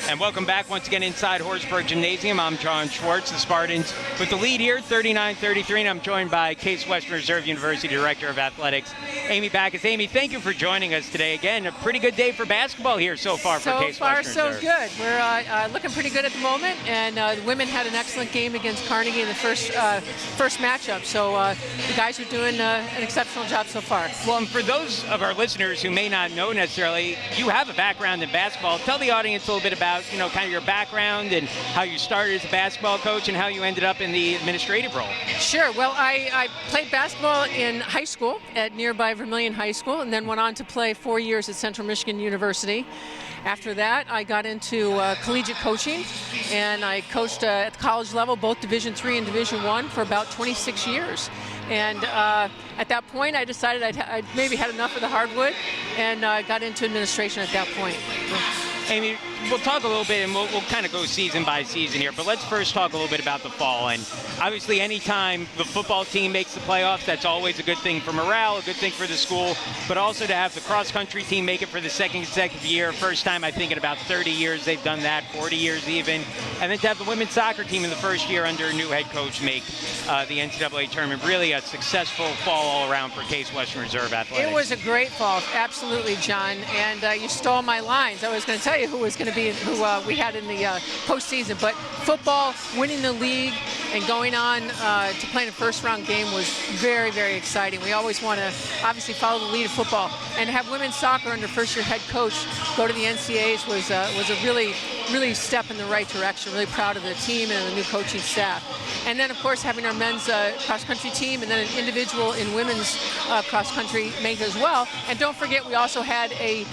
And welcome back once again inside Horsburgh Gymnasium. I'm John Schwartz, the Spartans with the lead here, 39-33, and I'm joined by Case Western Reserve University Director of Athletics, Amy Backus. Amy, thank you for joining us today. Again, a pretty good day for basketball here so far for Case Western Reserve. So far, so good. We're looking pretty good at the moment, and the women had an excellent game against Carnegie in the first matchup. So the guys are doing an exceptional job so far. Well, and for those of our listeners who may not know necessarily, you have a background in basketball. Tell the audience a little bit about, kind of your background and how you started as a basketball coach and how you ended up in the administrative role. Sure. Well, I played basketball in high school at nearby Vermillion High School, and then went on to play 4 years at Central Michigan University. After that, I got into collegiate coaching, and I coached at the college level, both Division III and Division I, for about 26 years. And at that point, I decided I'd maybe had enough of the hardwood, and got into administration at that point. Amy, we'll talk a little bit, and we'll kind of go season by season here, but let's first talk a little bit about the fall. And obviously, anytime the football team makes the playoffs, that's always a good thing for morale, a good thing for the school, but also to have the cross-country team make it for the second consecutive year. First time, I think, in about 30 years they've done that, 40 years even. And then to have the women's soccer team in the first year under a new head coach make the NCAA tournament. Really a successful fall all around for Case Western Reserve Athletics. It was a great fall, absolutely, John. And you stole my lines. I was going to tell you who was going to be who we had in the postseason, but football, winning the league and going on to play in a first-round game was very, very exciting. We always want to obviously follow the lead of football, and have women's soccer under first-year head coach go to the NCAAs was a really step in the right direction. Really proud of the team and the new coaching staff. And then, of course, having our men's cross-country team, and then an individual in women's cross-country make as well. And don't forget, we also had a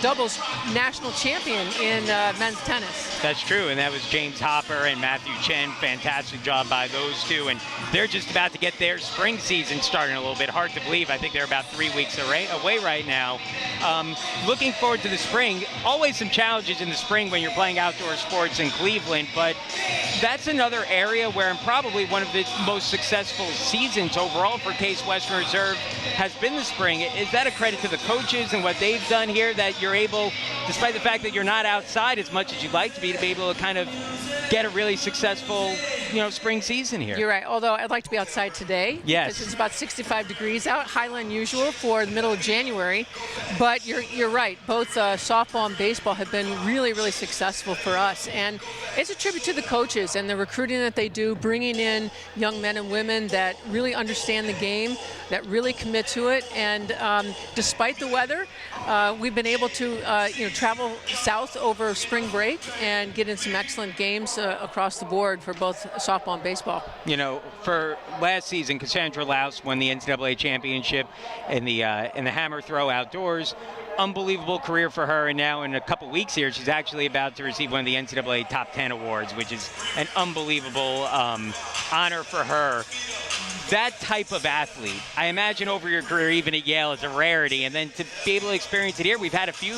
doubles national champion in men's tennis. That's true, and that was James Hopper and Matthew Chen. Fantastic job by those two, and they're just about to get their spring season starting a little bit. Hard to believe. I think they're about 3 weeks away right now. Looking forward to the spring. Always some challenges in the spring when you're playing outdoor sports in Cleveland, but that's another area where probably one of the most successful seasons overall for Case Western Reserve has been the spring. Is that a credit to the coaches and what they've done here, that you're able, despite the fact that you're not outside as much as you'd like to be able to kind of get a really successful, spring season here? You're right, although I'd like to be outside today. Yes. Because it's about 65 degrees out, highly unusual for the middle of January. But you're right, both softball and baseball have been really, really successful for us. And it's a tribute to the coaches and the recruiting that they do, bringing in young men and women that really understand the game, that really commit to it. And despite the weather, we've been able to travel south over spring break and get in some excellent games across the board for both softball and baseball. For last season, Cassandra Laus won the NCAA championship in the hammer throw outdoors. Unbelievable career for her, and now in a couple weeks here, she's actually about to receive one of the NCAA Top 10 awards, which is an unbelievable honor for her. That type of athlete, I imagine over your career, even at Yale, is a rarity. And then to be able to experience it here, we've had a few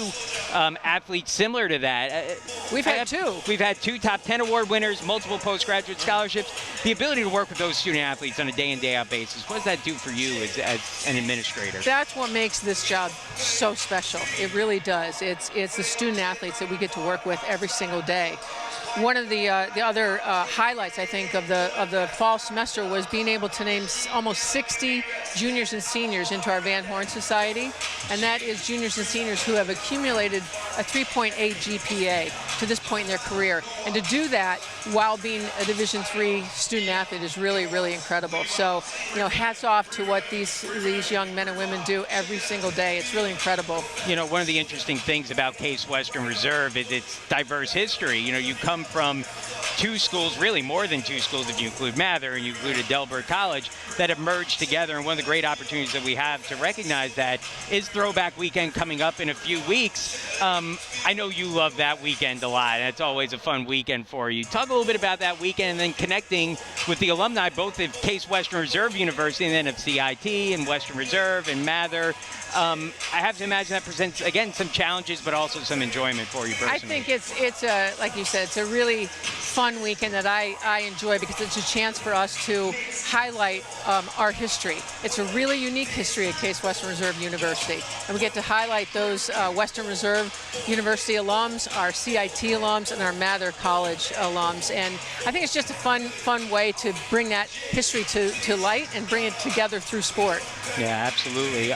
athletes similar to that. We've had two. We've had two Top 10 award winners, multiple postgraduate scholarships. The ability to work with those student athletes on a day-in, day-out basis, what does that do for you as an administrator? That's what makes this job so special. It really does. It's the student athletes that we get to work with every single day. One of the other highlights, I think, of the fall semester was being able to name almost 60 juniors and seniors into our Van Horn Society, and that is juniors and seniors who have accumulated a 3.8 GPA to this point in their career. And to do that while being a Division III student athlete is really, really incredible. So, hats off to what these young men and women do every single day. It's really incredible. One of the interesting things about Case Western Reserve is its diverse history. You come from two schools, really more than two schools if you include Mather and you include Delbert College, that have merged together. And one of the great opportunities that we have to recognize that is Throwback Weekend coming up in a few weeks. I know you love that weekend a lot. It's always a fun weekend for you. Talk a little bit about that weekend and then connecting with the alumni, both of Case Western Reserve University and then of CIT and Western Reserve and Mather. I have to imagine that presents, again, some challenges, but also some enjoyment for you personally. I think it's like you said, it's a really fun weekend that I enjoy because it's a chance for us to highlight highlight our history. It's a really unique history at Case Western Reserve University. And we get to highlight those Western Reserve University alums, our CIT alums, and our Mather College alums. And I think it's just a fun way to bring that history to light and bring it together through sport. Yeah, absolutely.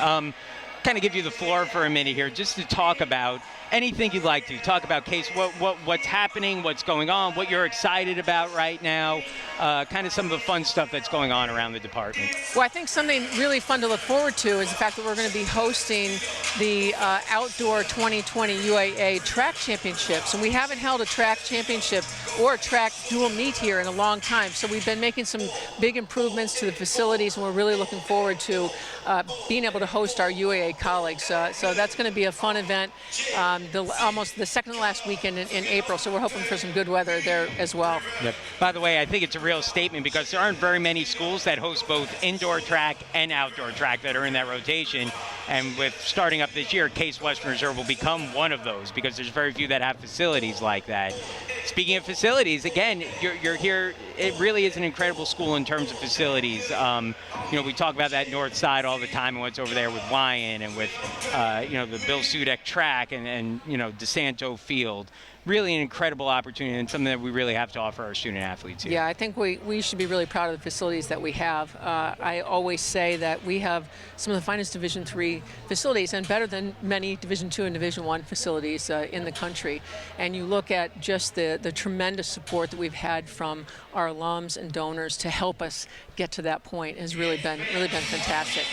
Kind of give you the floor for a minute here, just to talk about anything you'd like to talk about. Case, what's happening, what's going on, what you're excited about right now, kind of some of the fun stuff that's going on around the department. Well, I think something really fun to look forward to is the fact that we're going to be hosting the Outdoor 2020 UAA Track Championships, and we haven't held a track championship or a track dual meet here in a long time. So we've been making some big improvements to the facilities, and we're really looking forward to being able to host our UAA colleagues. So that's going to be a fun event. Almost the second to last weekend in April, so we're hoping for some good weather there as well. Yep. By the way, I think it's a real statement because there aren't very many schools that host both indoor track and outdoor track that are in that rotation. And with starting up this year, Case Western Reserve will become one of those because there's very few that have facilities like that. Speaking of facilities, again, you're here. It really is an incredible school in terms of facilities. We talk about that north side all the time and what's over there with Wyan and with, the Bill Sudek track and DeSanto Field. Really an incredible opportunity and something that we really have to offer our student athletes here. Yeah, I think we should be really proud of the facilities that we have. I always say that we have some of the finest Division III facilities and better than many Division II and Division I facilities in the country. And you look at just the tremendous support that we've had from our alums and donors to help us get to that point has really been fantastic.